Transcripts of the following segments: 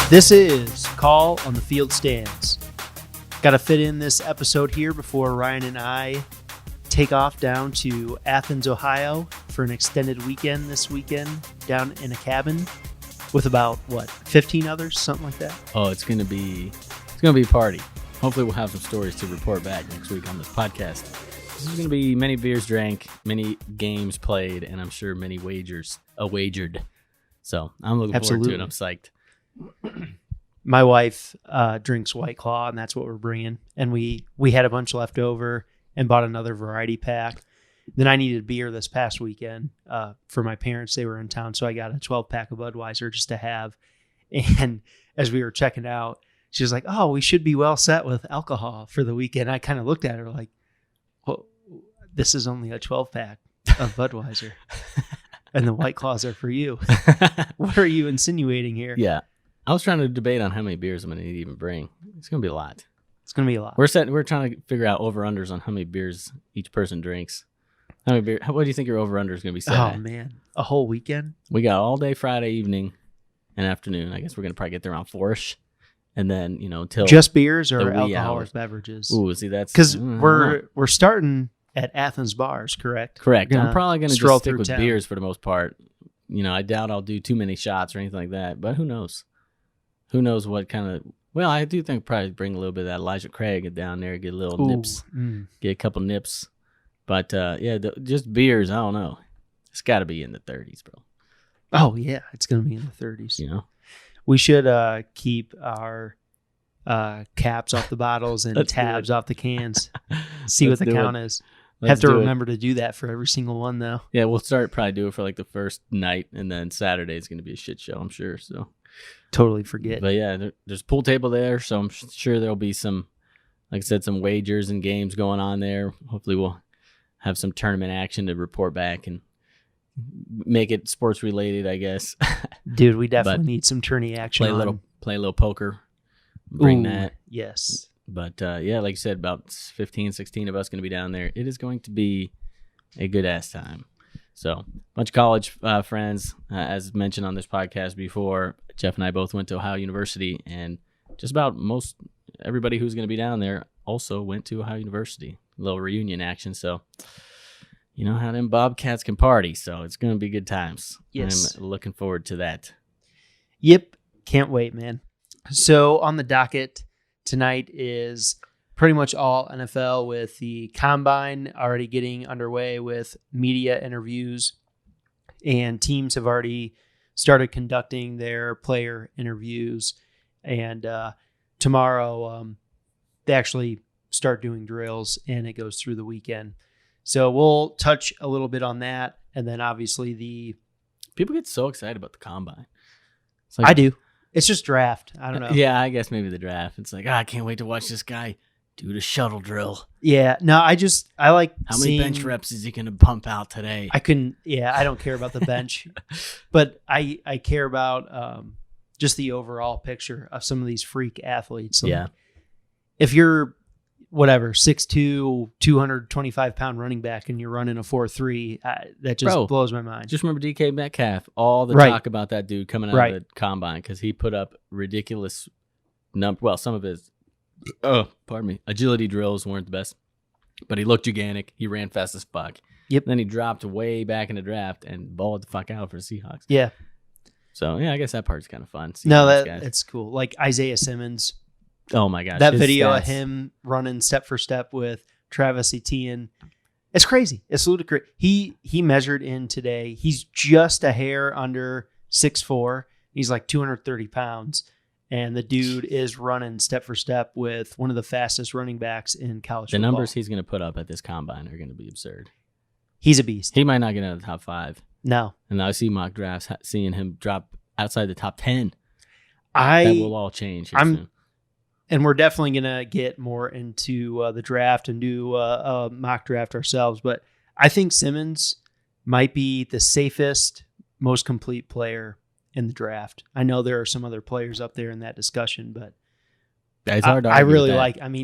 This is Call on the Field Stands. Got to fit in this episode here before Ryan and I take off down to Athens, Ohio for an extended weekend this weekend down in a cabin with about, 15 others, something like that? Oh, it's gonna be a party. Hopefully we'll have some stories to report back next week on this podcast. This is gonna be many beers drank, many games played, and I'm sure many wagers wagered. So I'm looking forward to it. I'm psyched. My wife drinks White Claw, and that's what we're bringing. And we had a bunch left over and bought another variety pack. Then I needed beer this past weekend for my parents. They were in town, so I got a 12-pack of Budweiser just to have. And as we were checking out, she was like, "Oh, we should be well set with alcohol for the weekend." I kind of looked at her like, "Well, this is only a 12-pack of Budweiser, and the White Claws are for you." What are you insinuating here? Yeah. I was trying to debate on how many beers I'm going to need to even bring. It's going to be a lot. It's going to be a lot. We're trying to figure out over-unders on how many beers each person drinks. What do you think your over-under is going to be set at? Oh, man. A whole weekend? We got all day Friday evening and afternoon. I guess we're going to probably get there around 4-ish. And then, till just beers or alcoholic beverages? Ooh, see, that's... Because we're starting at Athens bars, correct? Correct. I'm probably going to just stick with town. beers for the most part. I doubt I'll do too many shots or anything like that, but who knows? Who knows what kind of... Well, I do think probably bring a little bit of that Elijah Craig down there, get a little nips, get a couple nips. But, just beers, I don't know. It's got to be in the 30s, bro. Oh, yeah, it's going to be in the 30s. We should keep our caps off the bottles and tabs off the cans. See what the count is. Have to remember to do that for every single one, though. Yeah, we'll probably do it for like the first night, and then Saturday is going to be a shit show, I'm sure, so... Totally forget. But yeah, there's a pool table there, so I'm sure there'll be some, like I said, some wagers and games going on there. Hopefully we'll have some tournament action to report back and make it sports related, I guess. Dude, we definitely need some tourney action. Play a little poker. Bring that. Yes. But like you said, about 15, 16 of us going to be down there. It is going to be a good ass time. So, a bunch of college friends, as mentioned on this podcast before. Jeff and I both went to Ohio University, and just about everybody who's going to be down there also went to Ohio University. A little reunion action, so you know how them Bobcats can party, so it's going to be good times. Yes. I'm looking forward to that. Yep, can't wait, man. So, on the docket tonight is pretty much all NFL, with the Combine already getting underway with media interviews, and teams have already started conducting their player interviews. And tomorrow they actually start doing drills, and it goes through the weekend. So we'll touch a little bit on that. And then obviously people get so excited about the Combine. It's like, I do. It's just draft. I don't know. Yeah, I guess maybe the draft. It's like, I can't wait to watch this guy do the shuttle drill. Yeah, no, I like how many bench reps is he going to pump out today? I don't care about the bench, but I care about just the overall picture of some of these freak athletes. Like, yeah. If you're 6'2", 225-pound running back and you're running a 4.3, that just blows my mind. Just remember DK Metcalf, all the talk about that dude coming out of the Combine, because he put up ridiculous some of his agility drills weren't the best, but he looked gigantic. He ran fast as fuck. Yep. Then he dropped way back in the draft and balled the fuck out for the Seahawks. Yeah. So, yeah, I guess that part's kind of fun. No, it's cool. Like Isaiah Simmons. Oh, my gosh. That video of him running step for step with Travis Etienne. It's crazy. It's ludicrous. He measured in today. He's just a hair under 6'4". He's like 230 pounds. And the dude is running step for step with one of the fastest running backs in college football. The numbers he's going to put up at this Combine are going to be absurd. He's a beast. He might not get out of the top 5. No. And I see mock drafts, seeing him drop outside the top 10. That will all change here soon. And we're definitely going to get more into the draft and do a mock draft ourselves. But I think Simmons might be the safest, most complete player in the draft. I know there are some other players up there in that discussion, but it's hard to I really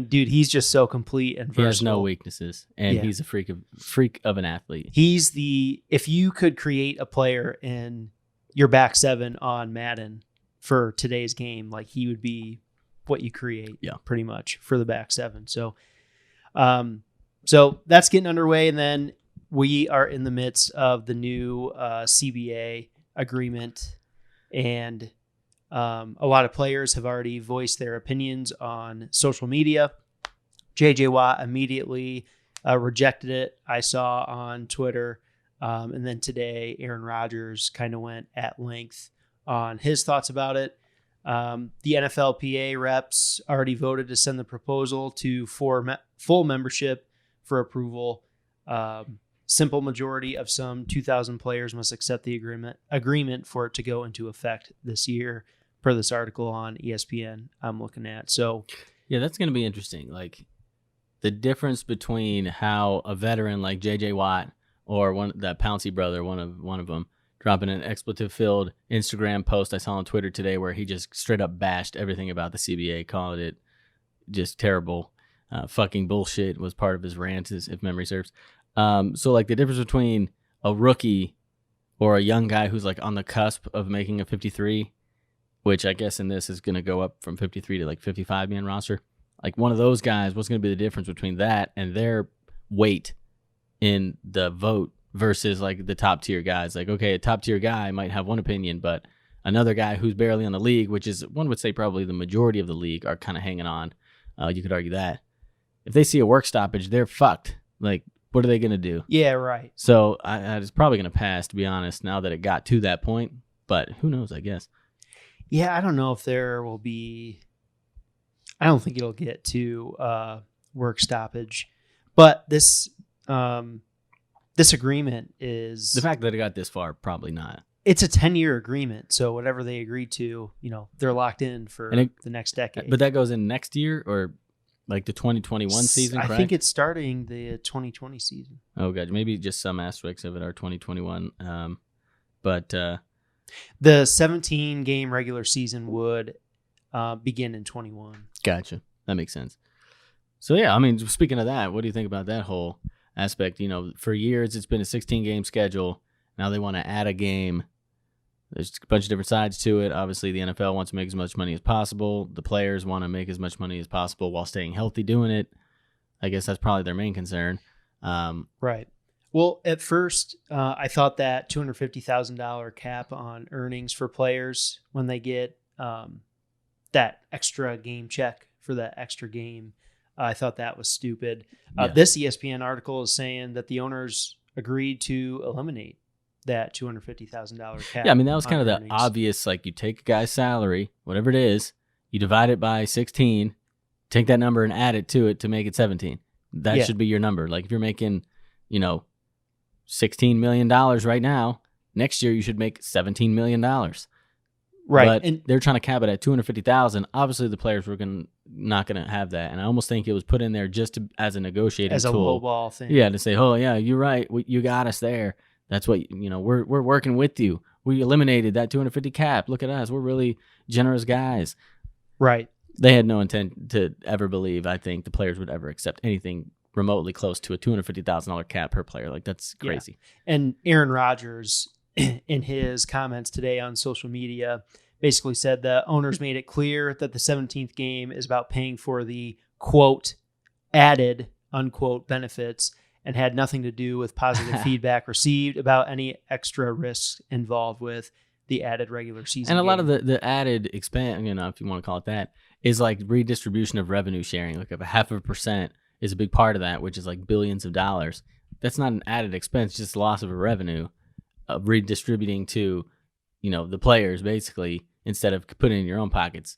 dude, he's just so complete and versatile. He has no weaknesses, and he's a freak of an athlete. If you could create a player in your back seven on Madden for today's game. Like he would be what you create pretty much for the back seven. So, so that's getting underway. And then we are in the midst of the new CBA agreement, and a lot of players have already voiced their opinions on social media. J.J. Watt immediately rejected it, I saw on Twitter. And then today, Aaron Rodgers kind of went at length on his thoughts about it. The NFLPA reps already voted to send the proposal to full membership for approval. Simple majority of some 2,000 players must accept the agreement for it to go into effect this year, per this article on ESPN I'm looking at. So, yeah, that's going to be interesting. Like the difference between how a veteran like J.J. Watt or that Pouncey brother, one of them, dropping an expletive-filled Instagram post I saw on Twitter today where he just straight up bashed everything about the CBA, calling it just terrible, fucking bullshit was part of his rant, if memory serves. So like the difference between a rookie or a young guy who's like on the cusp of making a 53, which I guess in this is going to go up from 53 to like 55 man roster. Like one of those guys, what's going to be the difference between that and their weight in the vote versus like the top tier guys? Like, okay, a top tier guy might have one opinion, but another guy who's barely on the league, which is one would say probably the majority of the league, are kind of hanging on. You could argue that if they see a work stoppage, they're fucked. Like, what are they going to do? Yeah, right. So it's probably going to pass, to be honest, now that it got to that point. But who knows, I guess. Yeah, I don't know if there will be... I don't think it'll get to work stoppage. But this agreement is... The fact that it got this far, probably not. It's a 10-year agreement, so whatever they agree to, they're locked in for the next decade. But that goes in next year, or... like the 2021 season, correct? I think it's starting the 2020 season. Oh, God. Maybe just some aspects of it are 2021. But the 17-game regular season would begin in 21. Gotcha. That makes sense. So, yeah, I mean, speaking of that, what do you think about that whole aspect? For years, it's been a 16-game schedule. Now they want to add a game. There's a bunch of different sides to it. Obviously, the NFL wants to make as much money as possible. The players want to make as much money as possible while staying healthy doing it. I guess that's probably their main concern. Right. Well, at first, I thought that $250,000 cap on earnings for players when they get that extra game check for that extra game, I thought that was stupid. This ESPN article is saying that the owners agreed to eliminate that $250,000 cap. Yeah, I mean, that was kind of earnings. the obvious, like, you take a guy's salary, whatever it is, you divide it by 16, take that number and add it to make it 17. That should be your number. Like, if you're making, $16 million right now, next year you should make $17 million. Right. But they're trying to cap it at $250,000. Obviously, the players were not going to have that. And I almost think it was put in there just as a negotiating tool. As a lowball thing. Yeah, to say, oh, yeah, you're right. You got us there. That's what, we're working with you. We eliminated that 250 cap. Look at us. We're really generous guys. Right. They had no intent to ever believe, I think, the players would ever accept anything remotely close to a $250,000 cap per player. Like, that's crazy. Yeah. And Aaron Rodgers, in his comments today on social media, basically said the owners made it clear that the 17th game is about paying for the, quote, added, unquote, benefits, and had nothing to do with positive feedback received about any extra risks involved with the added regular season And a game. lot of the added expand, if you want to call it that, is like redistribution of revenue sharing. Like if 0.5% is a big part of that, which is like billions of dollars. That's not an added expense, just loss of a revenue of redistributing to, the players basically, instead of putting it in your own pockets.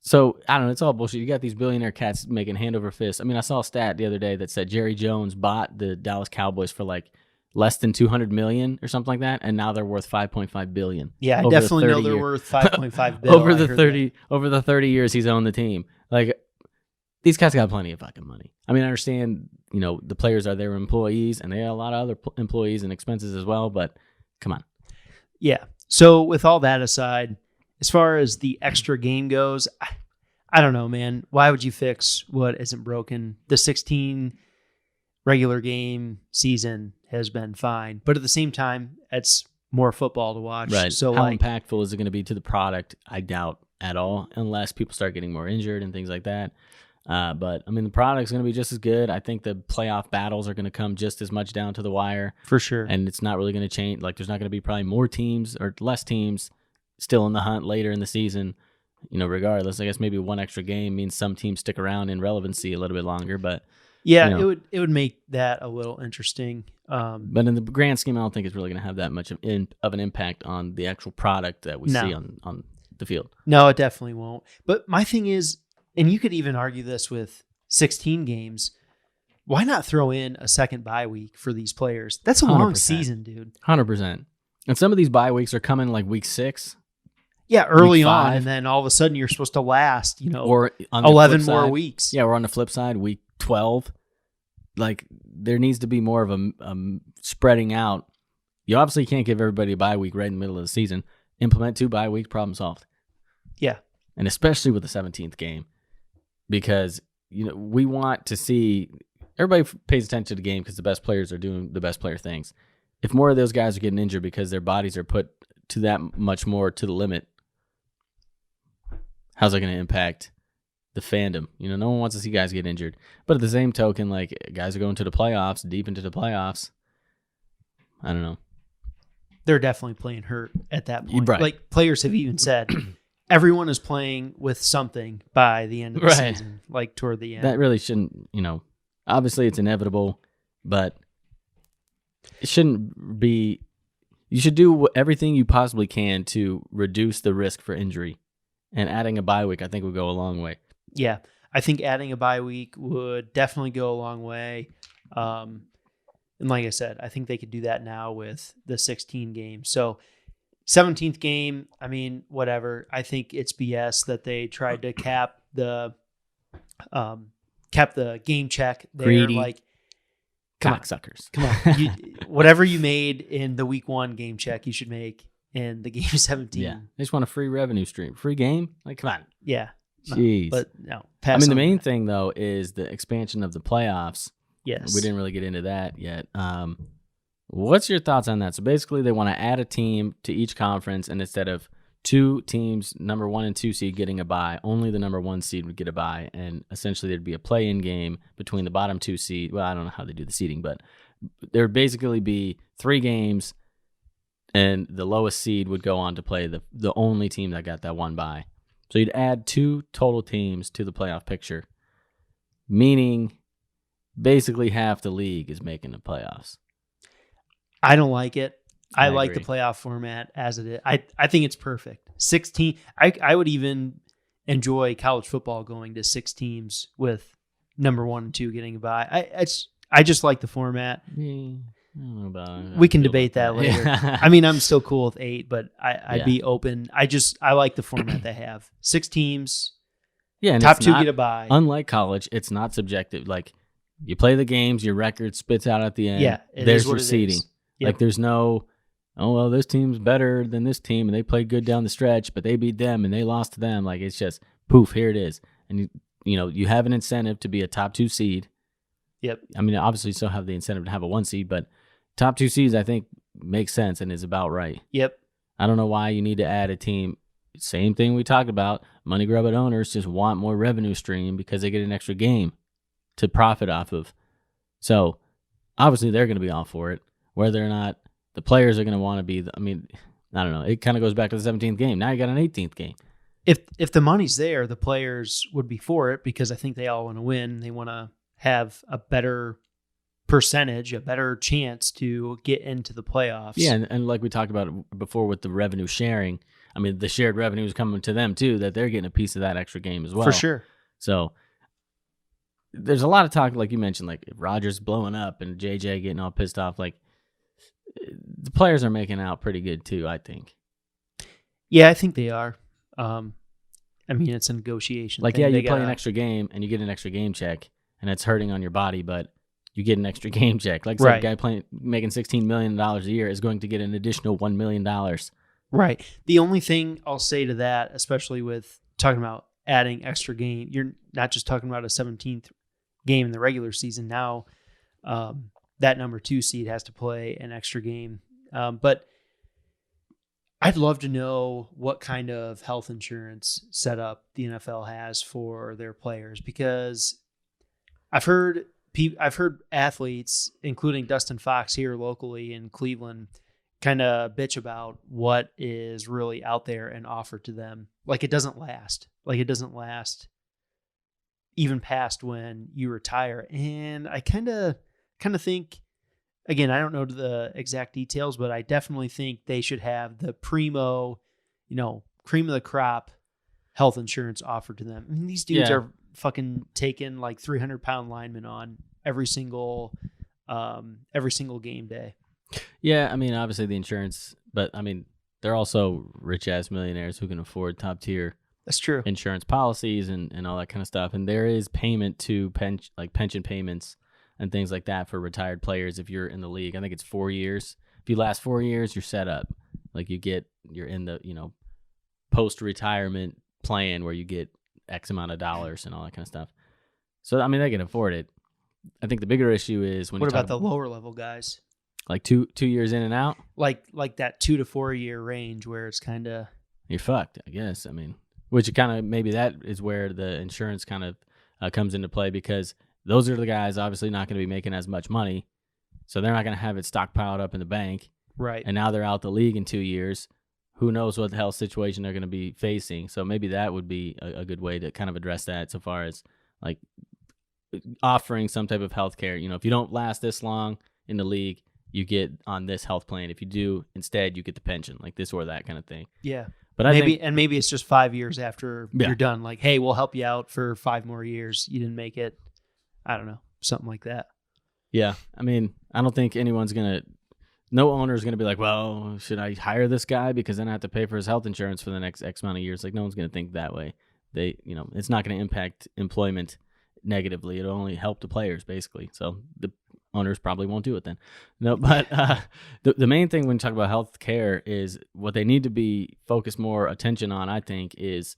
So, I don't know, it's all bullshit. You got these billionaire cats making hand over fist. I mean, I saw a stat the other day that said Jerry Jones bought the Dallas Cowboys for like less than $200 million or something like that, and now they're worth $5.5 billion. Yeah, I definitely know they're worth $5.5 billion. over the 30 years he's owned the team. Like, these cats got plenty of fucking money. I mean, I understand, the players are their employees, and they have a lot of other employees and expenses as well, but come on. Yeah. So, with all that aside, as far as the extra game goes, I don't know, man. Why would you fix what isn't broken? The 16 regular game season has been fine. But at the same time, it's more football to watch. Right. So how impactful is it going to be to the product? I doubt at all, unless people start getting more injured and things like that. But I mean, the product's going to be just as good. I think the playoff battles are going to come just as much down to the wire. For sure. And it's not really going to change. Like, there's not going to be probably more teams or less teams still in the hunt later in the season. Regardless, I guess maybe one extra game means some teams stick around in relevancy a little bit longer. But yeah, it would make that a little interesting. But in the grand scheme, I don't think it's really going to have that much of an impact on the actual product that we see on the field. No, it definitely won't. But my thing is, and you could even argue this with 16 games, why not throw in a second bye week for these players? That's a 100%. Long season, dude. 100%. And some of these bye weeks are coming like week 6. Yeah, early on, and then all of a sudden you're supposed to last, or on 11 more weeks. Yeah, or on the flip side, week 12. Like, there needs to be more of a spreading out. You obviously can't give everybody a bye week right in the middle of the season. Implement 2 bye weeks, problem solved. Yeah. And especially with the 17th game, because we want to see everybody pays attention to the game because the best players are doing the best player things. If more of those guys are getting injured because their bodies are put to that much more to the limit, how's that going to impact the fandom? No one wants to see guys get injured. But at the same token, like, guys are going to the playoffs, deep into the playoffs. I don't know. They're definitely playing hurt at that point. Right. Like, players have even said everyone is playing with something by the end of the season, like toward the end. That really shouldn't, obviously it's inevitable, but it shouldn't be. You should do everything you possibly can to reduce the risk for injury. And adding a bye week, I think, would go a long way. Yeah, I think adding a bye week would definitely go a long way. And like I said, I think they could do that now with the 16 games. So 17th game, I mean, whatever. I think it's BS that they tried to cap the game check. They're greedy, like, cocksuckers. Come on. Whatever you made in the week 1 game check, you should make in the game 17. Yeah. They just want a free revenue stream. Free game? Like, come on. Yeah. Jeez. But no. The main thing, though, is the expansion of the playoffs. Yes. We didn't really get into that yet. What's your thoughts on that? So basically, they want to add a team to each conference, and instead of 2 teams, number 1 and 2 seed, getting a bye, only the number 1 seed would get a bye, and essentially there'd be a play-in game between the bottom 2 seed. Well, I don't know how they do the seeding, but there would basically be 3 games, and the lowest seed would go on to play the only team that got that 1 bye. So you'd add 2 total teams to the playoff picture, meaning basically half the league is making the playoffs. I don't like it. I like agree. the playoff format as it is. I think it's perfect. 16. I would even enjoy college football going to 6 teams with number 1 and 2 getting a bye. I just like the format. Yeah, I don't know about we can debate that later. Yeah. I mean, I'm still cool with 8, but I'd Yeah. be open. I like the format they have. 6 teams. Yeah, and Top it's 2 not, get a bye. Unlike college, it's not subjective. Like, you play the games, your record spits out at the end. Yeah, it there's is what your it seeding. is. Yep. Like, there's no, oh, well, this team's better than this team, and they played good down the stretch, but they beat them, and they lost to them. Like, it's just, poof, here it is. And, you have an incentive to be a top 2 seed. Yep. I mean, obviously, you still have the incentive to have a 1 seed, but top 2 seeds, I think, makes sense and is about right. Yep. I don't know why you need to add a team. Same thing we talked about. Money grubbing owners just want more revenue stream because they get an extra game to profit off of. So, obviously, they're going to be all for it. Whether or not the players are going to want to be, I don't know. It kind of goes back to the 17th game. Now you got an 18th game. If the money's there, the players would be for it because I think they all want to win. They want to have a better percentage, a better chance to get into the playoffs. Yeah, and like we talked about before with the revenue sharing, I mean, the shared revenue is coming to them too, that they're getting a piece of that extra game as well. For sure. So there's a lot of talk, like you mentioned, like Rodgers blowing up and JJ getting all pissed off. Like, the players are making out pretty good too, I think. Yeah, I think they are. It's a negotiation. Like, thing. yeah, you play an extra game and you get an extra game check, and it's hurting on your body, but you get an extra game check. Like, right. A guy making $16 million a year is going to get an additional $1 million. Right. The only thing I'll say to that, especially with talking about adding extra game, you're not just talking about a 17th game in the regular season. Now, that number 2 seed has to play an extra game. But I'd love to know what kind of health insurance setup the NFL has for their players, because I've heard athletes, including Dustin Fox here locally in Cleveland, kind of bitch about what is really out there and offered to them. Like it doesn't last. Like it doesn't last even past when you retire. And I kind of think, again, I don't know the exact details, but I definitely think they should have the primo, cream of the crop health insurance offered to them. I mean, these dudes are fucking taking like 300-pound linemen on every single game day. Yeah, I mean, obviously the insurance, but I mean, they're also rich ass millionaires who can afford top tier. That's true. Insurance policies and all that kind of stuff. And there is payment to pension payments and things like that for retired players if you're in the league. I think it's 4 years. If you last 4 years, you're set up. Like you're in the, post-retirement plan where you get X amount of dollars and all that kind of stuff. So, I mean, they can afford it. I think the bigger issue is when what about the lower level guys? Like 2 years in and out? Like that 2 to 4 year range where it's kind of... You're fucked, I guess. I mean, which kind of, maybe that is where the insurance kind of comes into play, because those are the guys obviously not going to be making as much money. So they're not going to have it stockpiled up in the bank. Right. And now they're out the league in 2 years. Who knows what the health situation they're going to be facing. So maybe that would be a good way to kind of address that, so far as like offering some type of health care. If you don't last this long in the league, you get on this health plan. If you do, instead, you get the pension, like this or that kind of thing. Yeah. But maybe it's just 5 years after you're done. Like, hey, we'll help you out for 5 more years. You didn't make it. I don't know. Something like that. Yeah. I mean, I don't think no owner is going to be like, well, should I hire this guy because then I have to pay for his health insurance for the next X amount of years? Like, no one's going to think that way. It's not going to impact employment negatively. It'll only help the players, basically. So the owners probably won't do it then. No, but the main thing when you talk about health care is what they need to be focused more attention on, I think, is,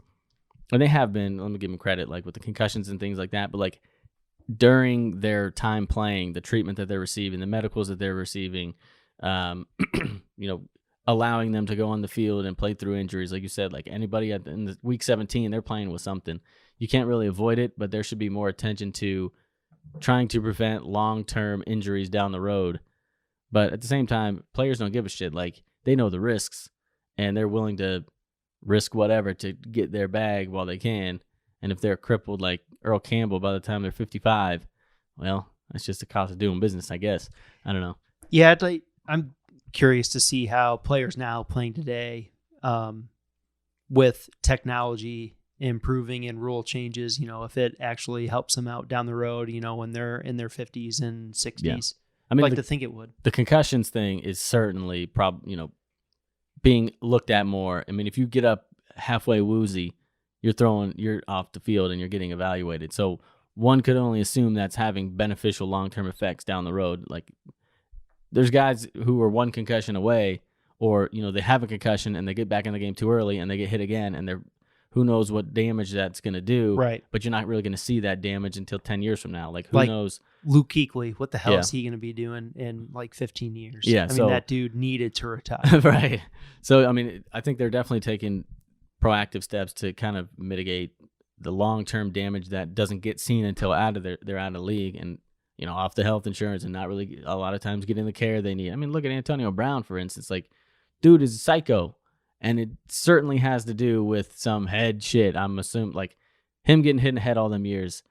and they have been, let me give them credit, like with the concussions and things like that, but like during their time playing, the treatment that they're receiving, the medicals that they're receiving, allowing them to go on the field and play through injuries. Like you said, like anybody in the week 17, they're playing with something. You can't really avoid it, but there should be more attention to trying to prevent long-term injuries down the road. But at the same time, players don't give a shit. Like, they know the risks, and they're willing to risk whatever to get their bag while they can. And if they're crippled like Earl Campbell by the time they're 55, well, that's just the cost of doing business, I guess. I don't know. Yeah, I'm curious to see how players now playing today, with technology improving and rule changes, if it actually helps them out down the road, when they're in their 50s and 60s. Yeah. I mean, I'd like to think it would. The concussions thing is certainly being looked at more. I mean, if you get up halfway woozy, you're off the field and you're getting evaluated. So one could only assume that's having beneficial long-term effects down the road. Like, there's guys who are one concussion away, or, they have a concussion and they get back in the game too early and they get hit again, and who knows what damage that's going to do. Right. But you're not really going to see that damage until 10 years from now. Like, who knows? Luke Kuechly, what the hell is he going to be doing in like 15 years? Yeah. I mean, that dude needed to retire. Right. So, I mean, I think they're definitely taking proactive steps to kind of mitigate the long-term damage that doesn't get seen until they're out of the league and, off the health insurance and not really a lot of times getting the care they need. I mean, look at Antonio Brown, for instance. Like, dude is a psycho. And it certainly has to do with some head shit. I'm assuming, like, him getting hit in the head all them years.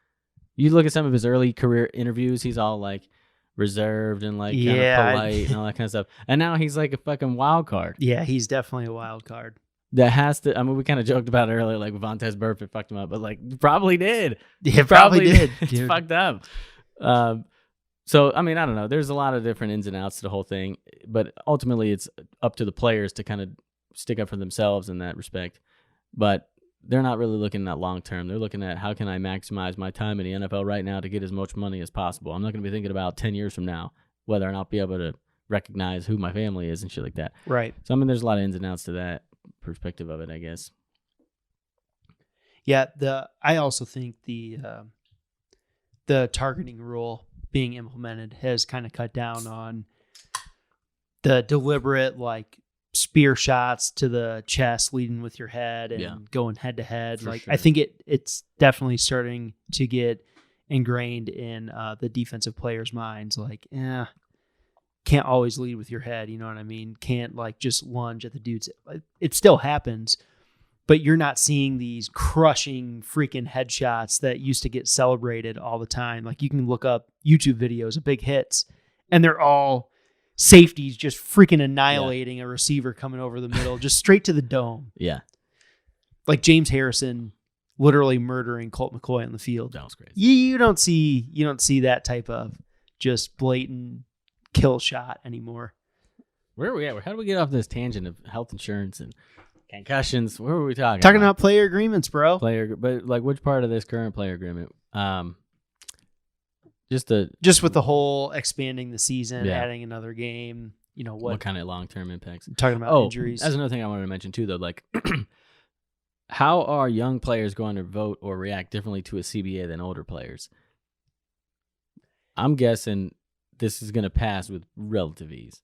You look at some of his early career interviews, he's all, like, reserved and, like, kind of polite and all that kind of stuff. And now he's, like, a fucking wild card. Yeah, he's definitely a wild card. That has to, I mean, we kind of joked about it earlier, like, Vontaze Burfict fucked him up, but, like, probably did. Yeah, probably did. It's fucked up. So, I mean, I don't know. There's a lot of different ins and outs to the whole thing. But ultimately, it's up to the players to kind of stick up for themselves in that respect. But they're not really looking at long term. They're looking at, how can I maximize my time in the NFL right now to get as much money as possible? I'm not going to be thinking about 10 years from now whether or not I'll be able to recognize who my family is and shit like that. Right. So, I mean, there's a lot of ins and outs to that perspective of it, I guess. Yeah, I also think the targeting rule being implemented has kind of cut down on the deliberate, like, spear shots to the chest leading with your head and going head to head. Like sure. I think it's definitely starting to get ingrained in the defensive players' minds. Like, can't always lead with your head. You know what I mean? Can't like just lunge at the dudes. It still happens, but you're not seeing these crushing freaking headshots that used to get celebrated all the time. Like you can look up YouTube videos of big hits and they're all safeties just freaking annihilating a receiver coming over the middle, just straight to the dome. Yeah. Like James Harrison literally murdering Colt McCoy on the field. That was crazy. You don't see that type of just blatant kill shot anymore. Where are we at? How do we get off this tangent of health insurance and concussions? Where were we talking about player agreements, bro. But like which part of this current player agreement? Just with the whole expanding the season, adding another game. You know what kind of long-term impacts? Talking about injuries. That's another thing I wanted to mention too, though. Like, how are young players going to vote or react differently to a CBA than older players? I'm guessing this is going to pass with relative ease.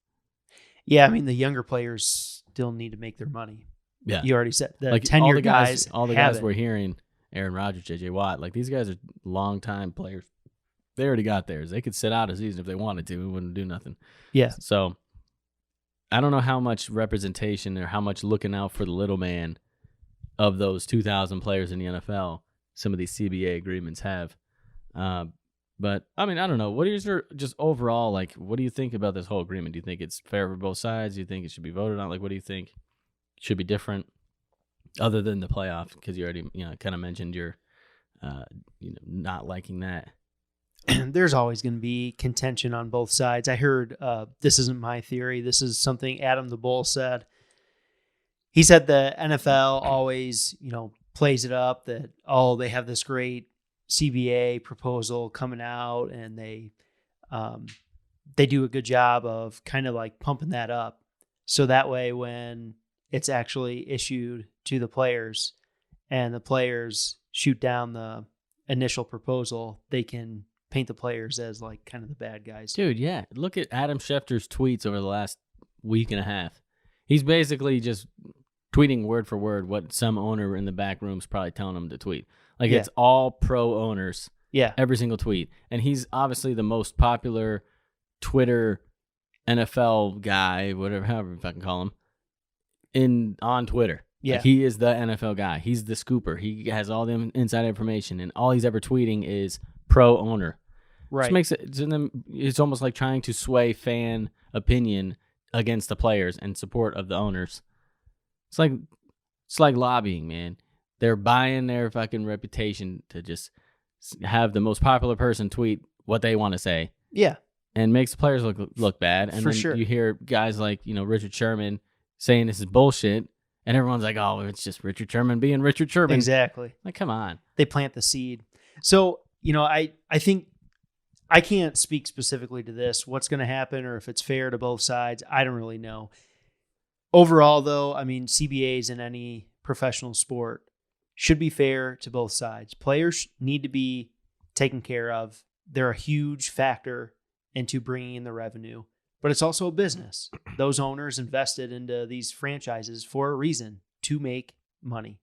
Yeah, I mean the younger players still need to make their money. Yeah, you already said the like tenured guys. All the guys we're hearing, Aaron Rodgers, J.J. Watt, like these guys are long-time players. They already got theirs. They could sit out a season if they wanted to. It wouldn't do nothing. Yeah. So I don't know how much representation or how much looking out for the little man of those 2,000 players in the NFL some of these CBA agreements have. But, I mean, I don't know. What is your just overall, like, what do you think about this whole agreement? Do you think it's fair for both sides? Do you think it should be voted on? Like, what do you think should be different other than the playoff? Because you already, kind of mentioned your, not liking that. There's always going to be contention on both sides. I heard, this isn't my theory. This is something Adam the Bull said. He said the NFL always, plays it up that, they have this great CBA proposal coming out and they do a good job of kind of like pumping that up. So that way when it's actually issued to the players and the players shoot down the initial proposal, they can paint the players as like kind of the bad guys. Dude, yeah. Look at Adam Schefter's tweets over the last week and a half. He's basically just tweeting word for word what some owner in the back room's probably telling him to tweet. Like it's all pro owners. Yeah. Every single tweet. And he's obviously the most popular Twitter NFL guy, however if I can call him, on Twitter. Yeah. Like he is the NFL guy. He's the scooper. He has all the inside information and all he's ever tweeting is pro owner. Right. Which makes it, it's almost like trying to sway fan opinion against the players and support of the owners. It's like lobbying, man. They're buying their fucking reputation to just have the most popular person tweet what they want to say. Yeah. And makes the players look bad. And For then sure. You hear guys like, Richard Sherman saying this is bullshit. And everyone's like, oh, it's just Richard Sherman being Richard Sherman. Exactly. Like, come on. They plant the seed. So, I think I can't speak specifically to this, what's going to happen or if it's fair to both sides. I don't really know. Overall, though, I mean, CBAs in any professional sport should be fair to both sides. Players need to be taken care of. They're a huge factor into bringing in the revenue, but it's also a business. Those owners invested into these franchises for a reason, to make money.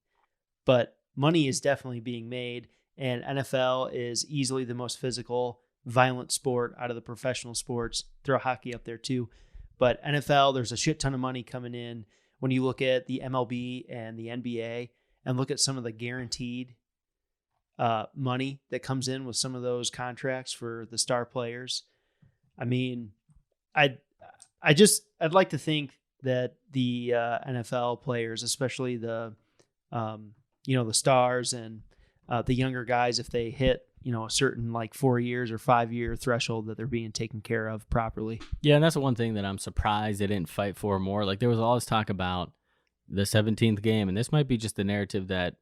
But money is definitely being made, and NFL is easily the most physical, violent sport out of the professional sports. Throw hockey up there too. But NFL, there's a shit ton of money coming in. When you look at the MLB and the NBA and look at some of the guaranteed money that comes in with some of those contracts for the star players. I mean, I'd like to think that the NFL players, especially the the stars and the younger guys, if they hit a certain like 4 years or 5 year threshold, that they're being taken care of properly. Yeah, and that's the one thing that I'm surprised they didn't fight for more. Like there was all this talk about the 17th game, and this might be just the narrative that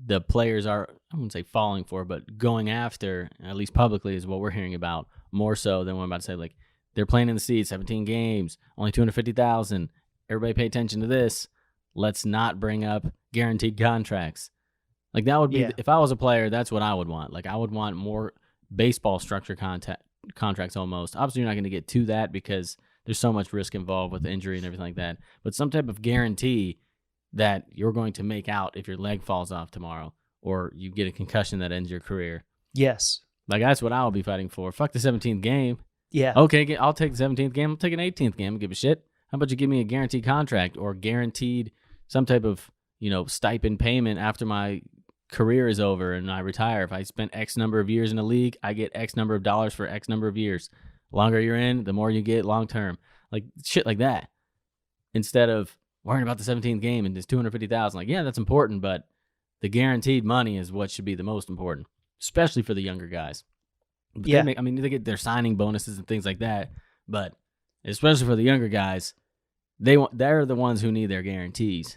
the players are, I wouldn't say falling for, but going after, at least publicly, is what we're hearing about more so than what I'm about to say. Like they're playing in the seats, 17 games, only 250,000. Everybody pay attention to this. Let's not bring up guaranteed contracts. Like that would be, if I was a player, that's what I would want. Like I would want more baseball structure contracts almost. Obviously, you're not going to get to that because there's so much risk involved with injury and everything like that. But some type of guarantee that you're going to make out if your leg falls off tomorrow or you get a concussion that ends your career. Yes. Like, that's what I'll be fighting for. Fuck the 17th game. Yeah. Okay, I'll take the 17th game. I'll take an 18th game. I don't give a shit. How about you give me a guaranteed contract or guaranteed some type of, stipend payment after my career is over and I retire. If I spent X number of years in the league, I get X number of dollars for X number of years. The longer you're in, the more you get long term. Like, shit like that. Instead of worrying about the 17th game and just $250,000. Like, yeah, that's important, but the guaranteed money is what should be the most important, especially for the younger guys. But yeah. They get their signing bonuses and things like that, but especially for the younger guys, they're the ones who need their guarantees.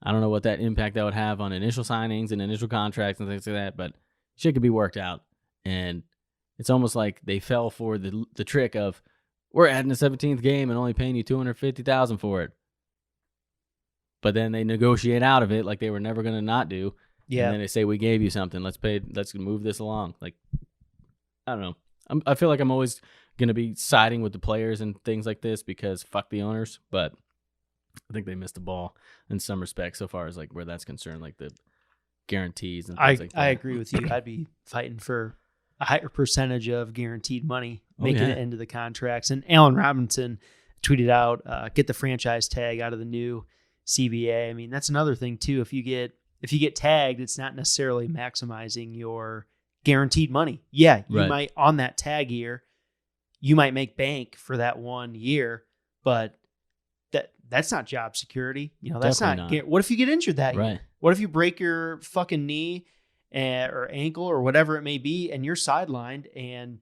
I don't know what that impact that would have on initial signings and initial contracts and things like that, but shit could be worked out. And it's almost like they fell for the trick of, we're adding a 17th game and only paying you $250,000 for it. But then they negotiate out of it like they were never going to not do. Yeah. And then they say, we gave you something. Let's move this along. Like, I don't know. I feel like I'm always going to be siding with the players and things like this because fuck the owners. But I think they missed the ball in some respects so far as like where that's concerned, like the guarantees and things like that. I agree with you. I'd be fighting for a higher percentage of guaranteed money making it into the contracts. And Allen Robinson tweeted out, get the franchise tag out of the new CBA. I mean, that's another thing too. If you get tagged, it's not necessarily maximizing your guaranteed money. Yeah, you might on that tag year, you might make bank for that 1 year, but that's not job security. That's not. What if you get injured that year? What if you break your fucking knee or ankle or whatever it may be, and you're sidelined, and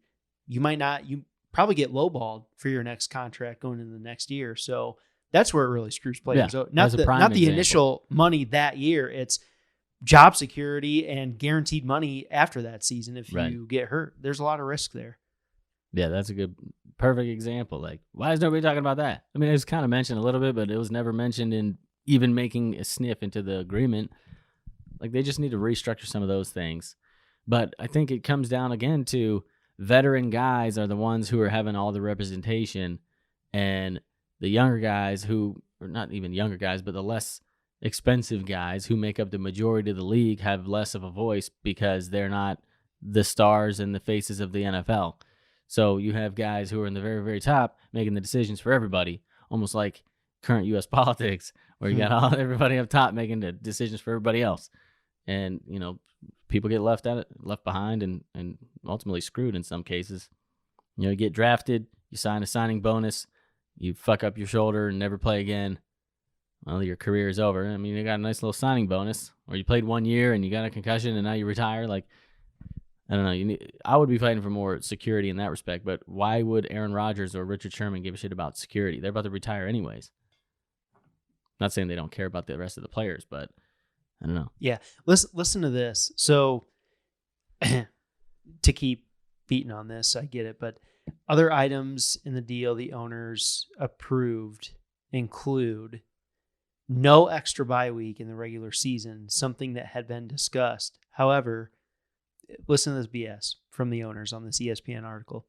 you probably get lowballed for your next contract going into the next year. So that's where it really screws players. So not the initial money that year. It's job security and guaranteed money after that season if you get hurt. There's a lot of risk there. Yeah, that's a perfect example. Like, why is nobody talking about that? I mean, it was kind of mentioned a little bit, but it was never mentioned in even making a sniff into the agreement. Like, they just need to restructure some of those things. But I think it comes down again to veteran guys are the ones who are having all the representation, and the younger guys or not even younger guys, but the less expensive guys who make up the majority of the league have less of a voice because they're not the stars and the faces of the NFL. So you have guys who are in the very, very top making the decisions for everybody, almost like current U.S. politics, where you got everybody up top making the decisions for everybody else. And, people get left behind and ultimately screwed in some cases. You get drafted, you sign a signing bonus, you fuck up your shoulder and never play again. Well, your career is over. I mean, you got a nice little signing bonus, or you played 1 year and you got a concussion and now you retire. Like, I don't know. I would be fighting for more security in that respect, but why would Aaron Rodgers or Richard Sherman give a shit about security? They're about to retire anyways. Not saying they don't care about the rest of the players, but I don't know. Yeah. Listen to this. So to keep beating on this, I get it, but other items in the deal the owners approved include no extra bye week in the regular season, something that had been discussed. However, listen to this BS from the owners on this ESPN article.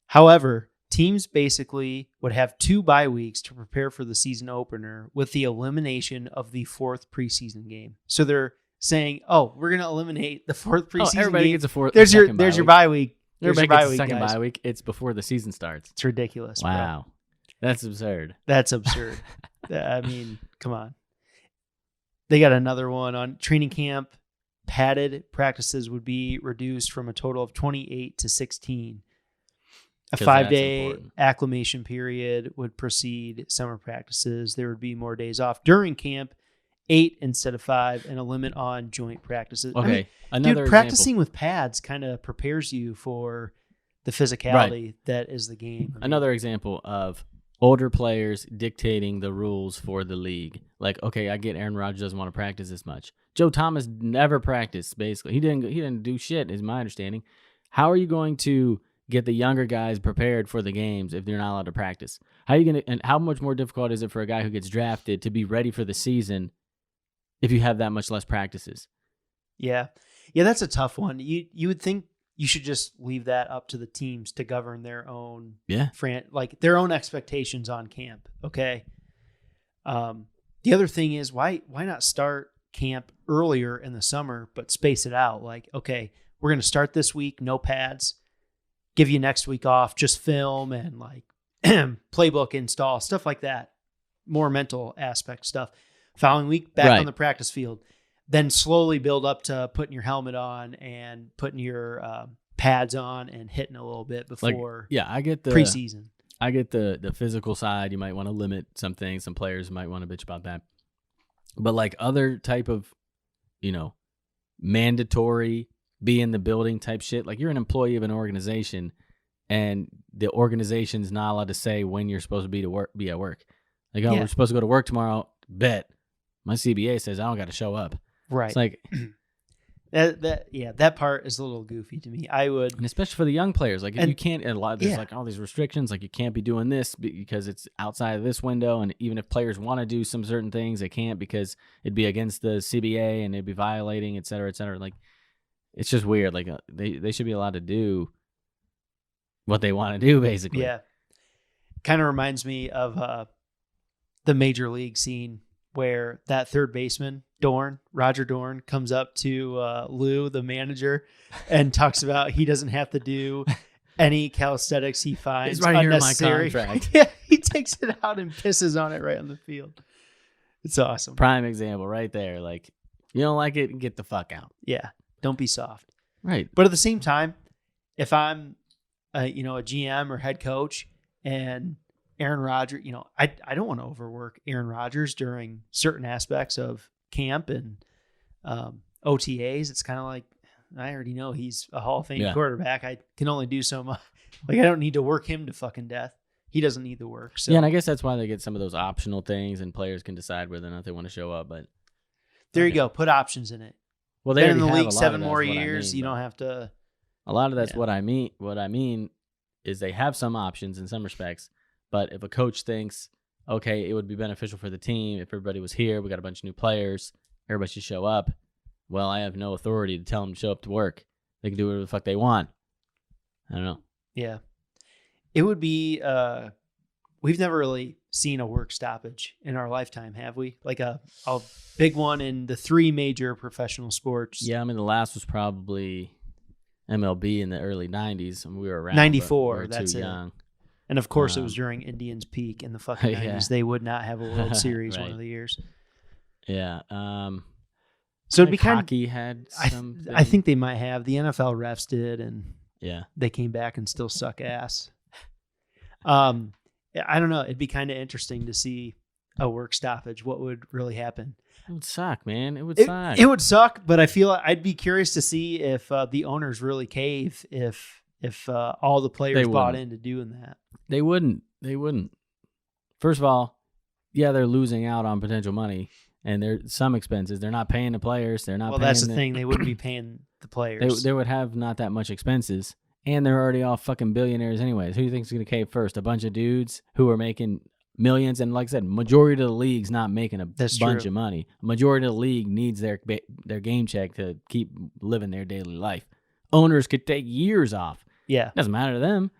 However, teams basically would have 2 bye weeks to prepare for the season opener with the elimination of the 4th preseason game. So they're saying, we're going to eliminate the 4th preseason game. Everybody gets a 4th. There's your bye week. Everybody gets a second bye week. It's before the season starts. It's ridiculous. Wow. Bro. That's absurd. That's absurd. I mean, come on. They got another one on training camp. Padded practices would be reduced from a total of 28 to 16. A 5-day acclimation period would precede summer practices. There would be more days off during camp, 8 instead of 5, and a limit on joint practices. Okay, practicing with pads kind of prepares you for the physicality that is the game. Another example of older players dictating the rules for the league. Like, okay, I get Aaron Rodgers doesn't want to practice as much. Joe Thomas never practiced, basically. He didn't do shit, is my understanding. How are you going to get the younger guys prepared for the games if they're not allowed to practice? How are you and how much more difficult is it for a guy who gets drafted to be ready for the season if you have that much less practices? Yeah, that's a tough one. You would think you should just leave that up to the teams to govern their own their own expectations on camp. Okay. The other thing is why not start camp earlier in the summer, but space it out? Like, okay, we're going to start this week, no pads, give you next week off, just film and like playbook install, stuff like that. More mental aspect stuff. Following week, back on the practice field. Then slowly build up to putting your helmet on and putting your pads on and hitting a little bit before I get the preseason. I get the physical side. You might want to limit some things. Some players might want to bitch about that. But like other type of, mandatory be in the building type shit, like you're an employee of an organization and the organization's not allowed to say when you're supposed to be at work. Like, we're supposed to go to work tomorrow. Bet. My CBA says I don't got to show up. Right. It's like that part is a little goofy to me. I would, and especially for the young players, like if you can't, there's like all these restrictions, like you can't be doing this because it's outside of this window, and even if players want to do some certain things, they can't because it'd be against the CBA and it'd be violating, et cetera, et cetera. Like it's just weird. Like they should be allowed to do what they want to do, basically. Yeah, kind of reminds me of the major league scene where that third baseman, Roger Dorn, comes up to Lou, the manager, and talks about he doesn't have to do any calisthenics he finds unnecessary. Here in my contract. Yeah, he takes it out and pisses on it right on the field. It's awesome. Prime example right there. Like, you don't like it, get the fuck out. Yeah, don't be soft. Right. But at the same time, if I'm a GM or head coach and Aaron Rodgers, I don't want to overwork Aaron Rodgers during certain aspects of camp and OTAs. It's kind of like, I already know he's a Hall of Fame quarterback. I can only do so much. Like, I don't need to work him to fucking death. He doesn't need the work. So. Yeah, and I guess that's why they get some of those optional things, and players can decide whether or not they want to show up. But there you go. Put options in it. Well, they're in the league 7 more years. You don't have to. A lot of that's what I mean. What I mean is they have some options in some respects. But if a coach thinks, okay, it would be beneficial for the team if everybody was here, we got a bunch of new players, everybody should show up. Well, I have no authority to tell them to show up to work. They can do whatever the fuck they want. I don't know. Yeah. It would be, we've never really seen a work stoppage in our lifetime, have we? Like a big one in the 3 major professional sports. Yeah, I mean, the last was probably MLB in the early 90s, and we were around. 94, we were that's too it. young. And of course, it was during Indians' peak in the fucking 90s. Yeah. They would not have a World Series Right. one of the years. Yeah. So it'd be kind hockey had some. I think they might have. The NFL refs did, and Yeah. they came back and still suck ass. I don't know. It'd be kind of interesting to see a work stoppage. What would really happen? It would suck, man. It would suck. It would suck, but I feel I'd be curious to see if the owners really cave if all the players bought into doing that. They wouldn't. First of all, yeah, they're losing out on potential money, and there's some expenses. They're not paying the players. They're not. Well, paying that's the thing. They wouldn't be paying the players. They would have not that much expenses, and they're already all fucking billionaires anyways. Who do you think is going to cave first? A bunch of dudes who are making millions, and like I said, majority of the league's not making a bunch of money. A majority of the league needs their game check to keep living their daily life. Owners could take years off. Yeah, doesn't matter to them.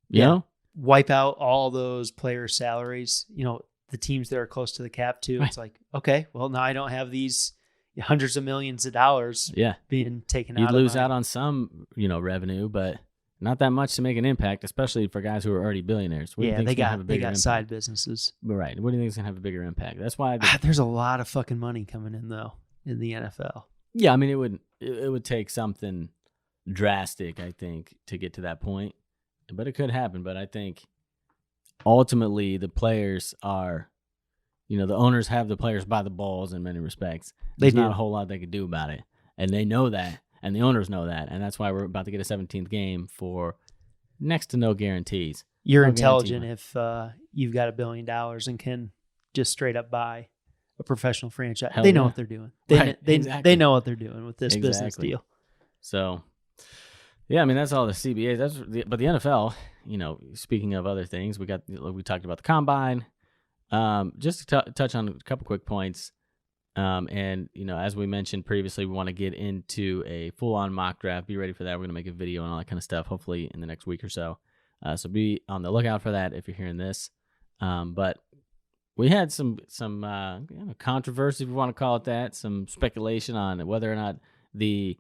You know? Wipe out all those players' salaries. The teams that are close to the cap too. Right. It's like, okay, well, now I don't have these hundreds of millions of dollars being taken out. You'd lose out on some, revenue, but not that much to make an impact, especially for guys who are already billionaires. What do you think they got side businesses. Right. What do you think is going to have a bigger impact? That's why there's a lot of fucking money coming in though in the NFL. Yeah, I mean it would take something drastic, I think, to get to that point. But it could happen. But I think ultimately the players are, the owners have the players by the balls in many respects. There's not a whole lot they could do about it. And they know that. And the owners know that. And that's why we're about to get a 17th game for next to no guarantees. You're intelligent if you've got $1 billion and can just straight up buy a professional franchise. They know what they're doing. They know what they're doing with this business deal. So, yeah, I mean, that's all the CBA. But the NFL, speaking of other things, we talked about the combine. Just to touch on a couple quick points. And, as we mentioned previously, we want to get into a full-on mock draft. Be ready for that. We're going to make a video and all that kind of stuff, hopefully in the next week or so. So be on the lookout for that if you're hearing this. But we had some controversy, if you want to call it that, some speculation on whether or not the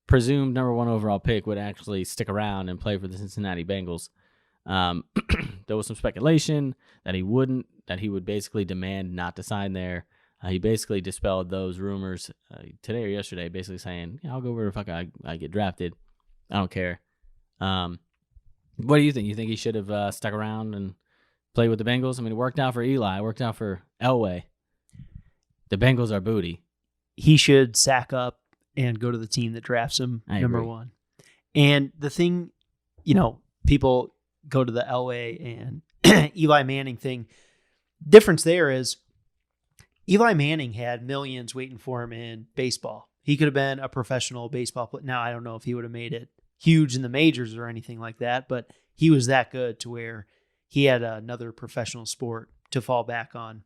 presumed number 1 overall pick would actually stick around and play for the Cincinnati Bengals. There was some speculation that he wouldn't, that he would basically demand not to sign there. He basically dispelled those rumors today or yesterday, basically saying, I'll go where the fuck I get drafted. I don't care. What do you think? You think he should have stuck around and played with the Bengals? I mean, it worked out for Eli. It worked out for Elway. The Bengals are booty. He should sack up and go to the team that drafts him number 1. And the thing, people go to the Elway and Eli Manning thing. Difference there is Eli Manning had millions waiting for him in baseball. He could have been a professional baseball player. Now, I don't know if he would have made it huge in the majors or anything like that, but he was that good to where he had another professional sport to fall back on.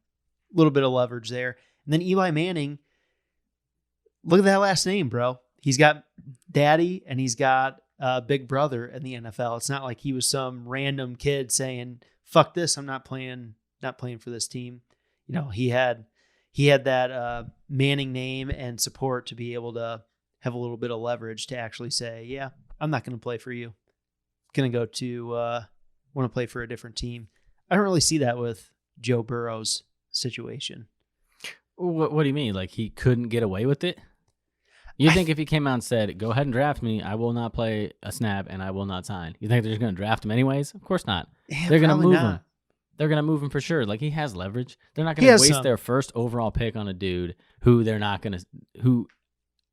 A little bit of leverage there. And then Eli Manning, look at that last name, bro. He's got daddy and he's got big brother in the NFL. It's not like he was some random kid saying, fuck this, I'm not playing for this team. He had that Manning name and support to be able to have a little bit of leverage to actually say, yeah, I'm not going to play for you. Going to go to want to play for a different team. I don't really see that with Joe Burrow's situation. What do you mean? Like he couldn't get away with it? You think if he came out and said, go ahead and draft me, I will not play a snap and I will not sign. You think they're just going to draft him anyways? Of course not. Yeah, they're going to move him. They're going to move him for sure. Like he has leverage. They're not going to waste their first overall pick on a dude who who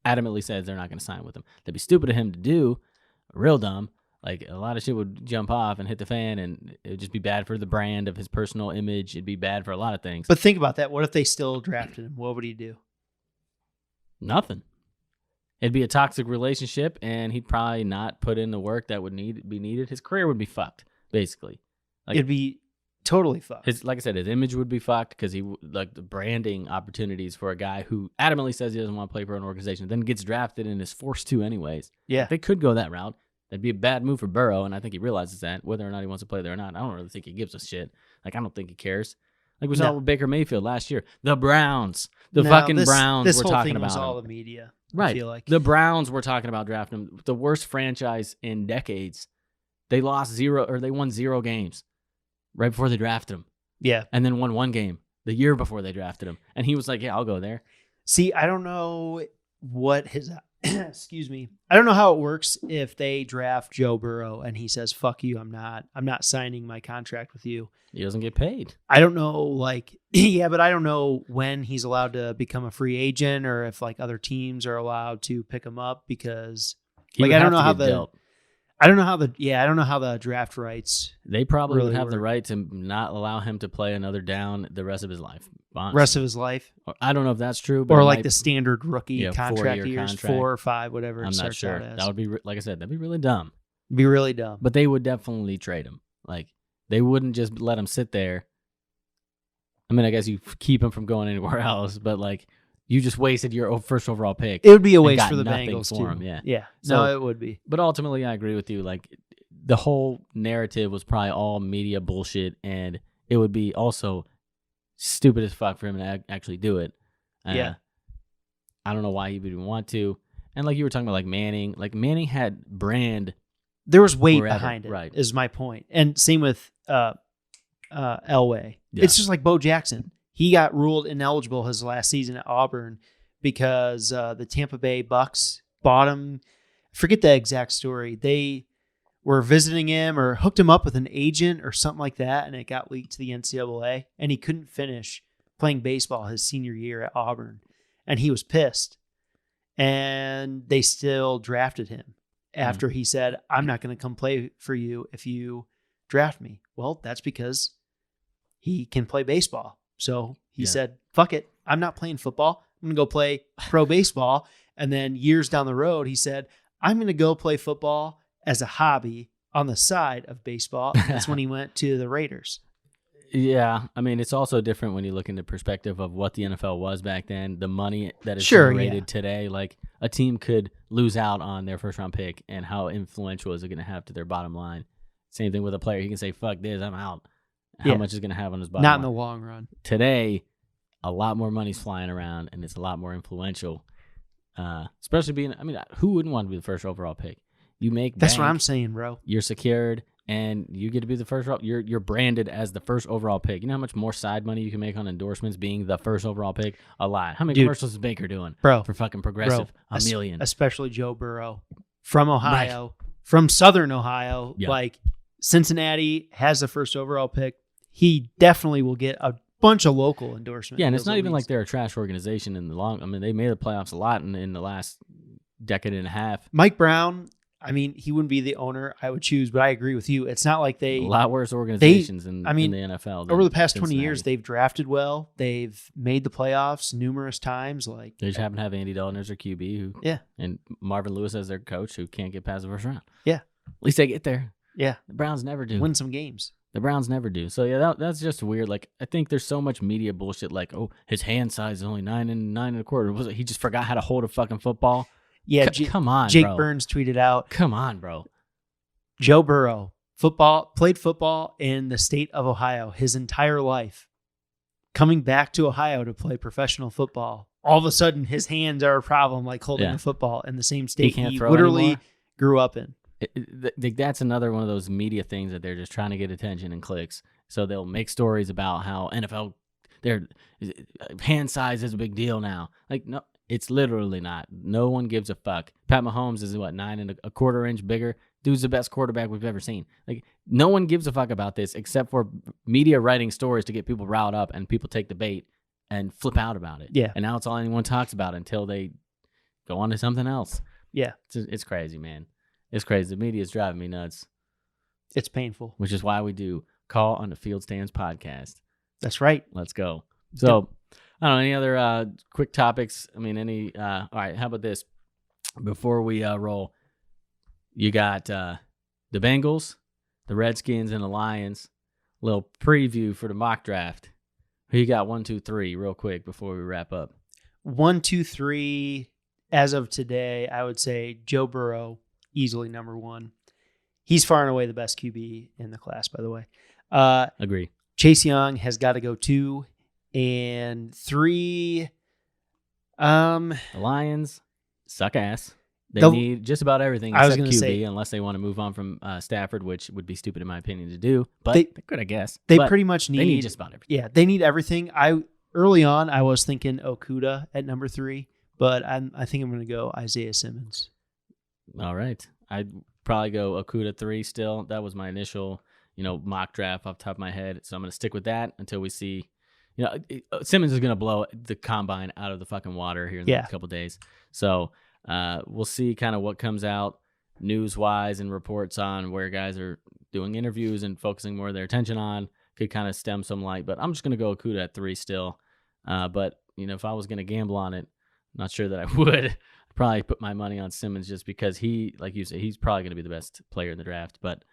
adamantly says they're not going to sign with him. That'd be stupid of him to do. Real dumb. Like a lot of shit would jump off and hit the fan, and it would just be bad for the brand of his personal image. It'd be bad for a lot of things. But think about that. What if they still drafted him? What would he do? Nothing. It'd be a toxic relationship, and he'd probably not put in the work that would be needed. His career would be fucked, basically. Like, it'd be totally fucked. Like I said, his image would be fucked because the branding opportunities for a guy who adamantly says he doesn't want to play for an organization, then gets drafted and is forced to anyways. Yeah, they could go that route. That'd be a bad move for Burrow, and I think he realizes that. Whether or not he wants to play there or not, I don't really think he gives a shit. Like I don't think he cares. Like we saw with Baker Mayfield last year. The Browns, Browns were talking about him. All the media, right? I feel like the Browns were talking about drafting him. The worst franchise in decades. They won 0 games right before they drafted him. Yeah, and then won 1 game the year before they drafted him, and he was like, "Yeah, I'll go there." See, I don't know what his excuse me. I don't know how it works if they draft Joe Burrow and he says, "Fuck you, I'm not signing my contract with you." He doesn't get paid. I don't know, yeah, but I don't know when he's allowed to become a free agent or if other teams are allowed to pick him up because I don't know how the draft rights. They probably really would have work. The right to not allow him to play another down the rest of his life. Honestly. Rest of his life? I don't know if that's true. But or the standard rookie contract 4-year years, contract. 4 or 5, whatever. I'm not sure. That would be, like I said, that'd be really dumb. Be really dumb. But they would definitely trade him. They wouldn't just let him sit there. I mean, I guess you keep him from going anywhere else, but you just wasted your first overall pick. It would be a waste for the Bengals for too. Him, yeah. Yeah. So, no, it would be. But ultimately, I agree with you. The whole narrative was probably all media bullshit, and it would be also stupid as fuck for him to actually do it. Yeah. I don't know why he would even want to. And you were talking about Manning. Manning had brand. There was weight forever, behind it, right. is my point. And same with Elway. Yeah. It's just like Bo Jackson. He got ruled ineligible his last season at Auburn because the Tampa Bay Bucks bought him. Forget the exact story. They were visiting him or hooked him up with an agent or something like that, and it got leaked to the NCAA, and he couldn't finish playing baseball his senior year at Auburn, and he was pissed. And they still drafted him after he said, "I'm not going to come play for you if you draft me." Well, that's because he can play baseball. So he said, "Fuck it. I'm not playing football. I'm going to go play pro baseball." And then years down the road, he said, "I'm going to go play football as a hobby on the side of baseball." That's when he went to the Raiders. Yeah, I mean, it's also different when you look into perspective of what the NFL was back then, the money that is Sure, generated today. Like, a team could lose out on their first-round pick, and how influential is it going to have to their bottom line? Same thing with a player. He can say, fuck this, I'm out. How much is going to have on his bottom line? Not in the long run. Today, a lot more money's flying around, and it's a lot more influential, especially being, I mean, who wouldn't want to be the first overall pick? You make That's bank, what I'm saying, bro. You're secured, and you get to be the first. You're branded as the first overall pick. You know how much more side money you can make on endorsements being the first overall pick? A lot. How many commercials is Baker doing, bro, for fucking Progressive? A million. Especially Joe Burrow from Ohio, from Southern Ohio. Yeah. Like, Cincinnati has the first overall pick. He definitely will get a bunch of local endorsements. Yeah, and it's not even like they're a trash organization in the long. I mean, they made the playoffs a lot in the last decade and a half. Mike Brown. I mean, he wouldn't be the owner I would choose, but I agree with you. It's not like A lot worse organizations in the NFL. Over the past 20 years, they've drafted well. They've made the playoffs numerous times. Like, they just happen to have Andy Dalton as their QB, and Marvin Lewis as their coach, who can't get past the first round. Yeah. At least they get there. Yeah. The Browns never do. Win some games. The Browns never do. So, yeah, that's just weird. Like, I think there's so much media bullshit like, oh, his hand size is only 9 1/4. He just forgot how to hold a fucking football? Yeah, come on, Jake bro. Burns tweeted out. Come on, bro. Joe Burrow, played football in the state of Ohio his entire life. Coming back to Ohio to play professional football, all of a sudden his hands are a problem, like holding a football in the same state he literally anymore. Grew up in. That's another one of those media things that they're just trying to get attention and clicks. So they'll make stories about how NFL, their hand size is a big deal now. Like, no, it's literally not. No one gives a fuck. Pat Mahomes is 9 1/4 inch bigger. Dude's the best quarterback we've ever seen. Like, no one gives a fuck about this except for media writing stories to get people riled up, and people take the bait and flip out about it. Yeah. And now it's all anyone talks about until they go on to something else. Yeah. It's crazy, man. It's crazy. The media is driving me nuts. It's painful. Which is why we do Call on the Field Stands podcast. That's right. Let's go. So, I don't know, any other quick topics? I mean, all right, how about this? Before we roll, you got the Bengals, the Redskins, and the Lions. Little preview for the mock draft. Who you got 1, 2, 3 real quick before we wrap up? 1, 2, 3. As of today, I would say Joe Burrow, easily number 1. He's far and away the best QB in the class, by the way. Agree. Chase Young has got to go 2. And 3, the Lions suck ass. They need just about everything except QB, unless they want to move on from Stafford, which would be stupid in my opinion to do. But they could, I guess. They pretty much need. They need just about everything. Yeah, they need everything. Early on, I was thinking Okudah at number 3, but I think I'm going to go Isaiah Simmons. All right, I'd probably go Okudah 3 still. That was my initial, mock draft off the top of my head. So I'm going to stick with that until we see. Simmons is going to blow the combine out of the fucking water here in the next couple of days. So we'll see kind of what comes out news-wise and reports on where guys are doing interviews and focusing more of their attention on. Could kind of stem some light. But I'm just going to go Okudah at 3 still. But, if I was going to gamble on it, not sure that I would. I'd probably put my money on Simmons just because he, like you said, he's probably going to be the best player in the draft. But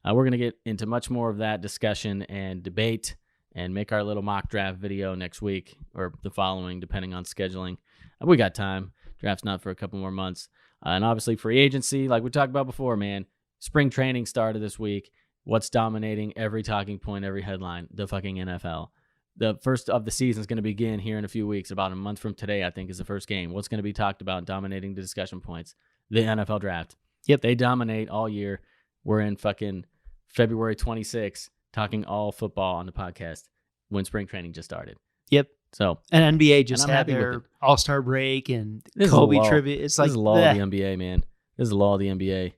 we're going to get into much more of that discussion and debate and make our little mock draft video next week or the following, depending on scheduling. We got time. Draft's not for a couple more months. And obviously free agency, like we talked about before, man. Spring training started this week. What's dominating every talking point, every headline? The fucking NFL. The first of the season is going to begin here in a few weeks. About a month from today, I think, is the first game. What's going to be talked about, dominating the discussion points? The NFL draft. Yep. They dominate all year. We're in fucking February 26th. Talking all football on the podcast when spring training just started. Yep. So and NBA just had their All-Star break and this Kobe tribute. It's like this is the law of the NBA, man. This is the law of the NBA.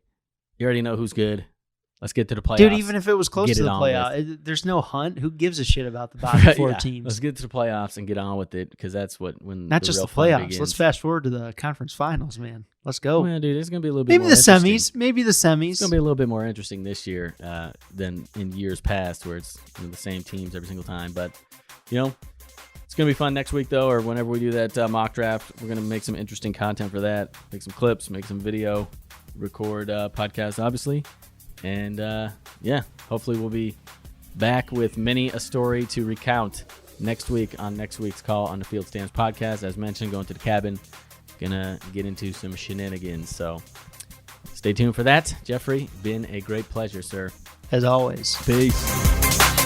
You already know who's good. Let's get to the playoffs. Dude, even if it was close to the playoffs, there's no hunt. Who gives a shit about the bottom 4 teams? Let's get to the playoffs and get on with it because that's when not just the playoffs. Let's fast forward to the conference finals, man. Let's go. Man, dude, it's gonna be a little bit maybe more the semis. Maybe the semis. It's gonna be a little bit more interesting this year than in years past, where it's the same teams every single time. But it's gonna be fun next week though, or whenever we do that mock draft. We're gonna make some interesting content for that. Make some clips, make some video, record podcasts, obviously. And hopefully we'll be Back with many a story to recount next week on next week's Call on the Field Stands podcast. As mentioned, going to the cabin, gonna get into some shenanigans. So stay tuned for that. Jeffrey, been a great pleasure, sir. As always. Peace.